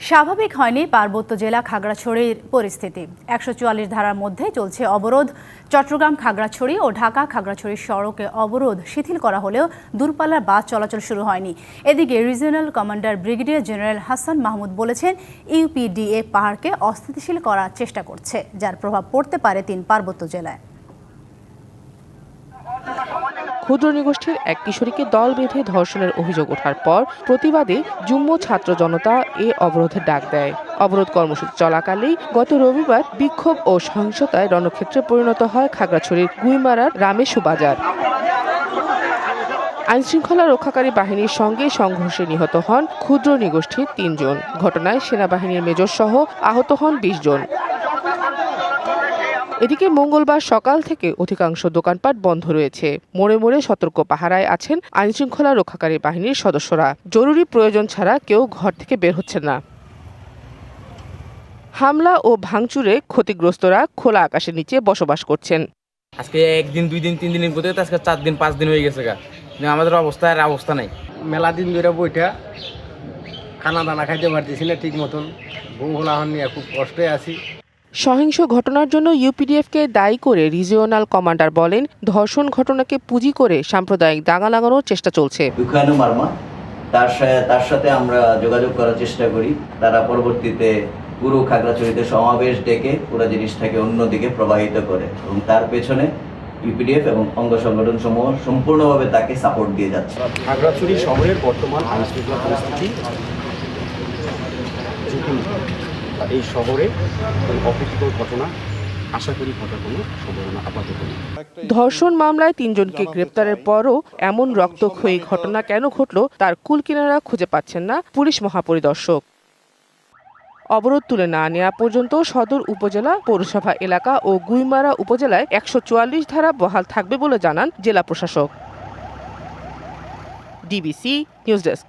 স্বাভাবিক হয়নি পার্বত্য জেলা খাগড়াছড়ির পরিস্থিতি। ১৪৪ ধারার মধ্যে চলছে অবরোধ। চট্টগ্রাম খাগড়াছড়ি ও ঢাকা খাগড়াছড়ি সড়কে অবরোধ শিথিল করা হলেও দূরপাল্লার বাস চলাচল শুরু হয়নি। এদিকে regional commander brigadier general Hasan Mahmud বলেছেন, ইউপিডিএফ পাহাড়কে অস্থিতিশীল করার চেষ্টা করছে, যার প্রভাব পড়তে পারে ৩ পার্বত্য জেলায়। ক্ষুদ্র নৃগোষ্ঠীর এক কিশোরীকে দল বেঁধে ধর্ষণের অভিযোগ ওঠার পর প্রতিবাদে যুগ্ম ছাত্র জনতা এ অবরোধের ডাক দেয়। অবরোধ কর্মসূচি চলাকালেই গত রবিবার বিক্ষোভ ও সহিংসতায় রণক্ষেত্রে পরিণত হয় খাগড়াছড়ির গুইমারার রামেশু বাজার। আইনশৃঙ্খলা রক্ষাকারী বাহিনীর সঙ্গে সংঘর্ষে নিহত হন ক্ষুদ্র নৃগোষ্ঠীর ৩ জন। ঘটনায় সেনাবাহিনীর মেজর সহ আহত হন ২০ জন। এদিকে মঙ্গলবার সকাল থেকে অধিকাংশ দোকানপাট বন্ধ রয়েছে। মোড়ে মোড়ে সতর্ক পাহারায় আছেন আইনশৃঙ্খলা রক্ষাকারী বাহিনীর সদস্যরা। জরুরি প্রয়োজন ছাড়া কেউ ঘর থেকে বের হচ্ছেন না। হামলা ও ভাঙচুরে ক্ষতিগ্রস্তরা খোলা আকাশের নিচে বসবাস করছেন। আজকে ১ দিন ২ দিন ৩ দিনের মধ্যে আজকে ৪ দিন ৫ দিন হয়ে গেছে। আমাদের অবস্থা নাই। মেলা দিন ধরে বইটা খানা দানা খাইতে পারতেছি না ঠিক মতন। বউ হলাহন নিয়ে খুব কষ্টে আছি। সহিংস ঘটনার জন্য ইউপিডিএফকে দায়ী করে রিজিওনাল কমান্ডার বলেন, ধর্ষণ ঘটনাকে পুঁজি করে সাম্প্রদায়িক দাঙ্গা লাগানোর চেষ্টা চলছে। তার সাথে আমরা যোগাযোগ করার চেষ্টা করি। তারা পরবর্তীতে পুরো খাগড়াছড়িতে সমাবেশ ডেকে পুরো জিনিসটাকে অন্যদিকে প্রবাহিত করে এবং তার পেছনে ইউপিডিএফ এবং অঙ্গ সংগঠন সমূহ সম্পূর্ণভাবে তাকে সাপোর্ট দিয়ে যাচ্ছে। খাগড়াছড়ি শহরের বর্তমান আইনশৃঙ্খলা পরিস্থিতি এই শহরে অপ্রীতিকর ঘটনা আশা করি ঘটার কোনো সম্ভাবনা আপাতত নেই। ধর্ষণ মামলায় ৩ জনকে গ্রেপ্তারের পরও এমন রক্তক্ষয়ী ঘটনা কেন ঘটল তার কুলকিনারা খুঁজে পাচ্ছেন না পুলিশ মহাপরিদর্শক। অবরোধ তুলে না নেওয়া পর্যন্ত সদর উপজেলা, পৌরসভা এলাকা ও গুইমারা উপজেলায় ১৪৪ ধারা বহাল থাকবে বলে জানান জেলা প্রশাসক। DBC news desk.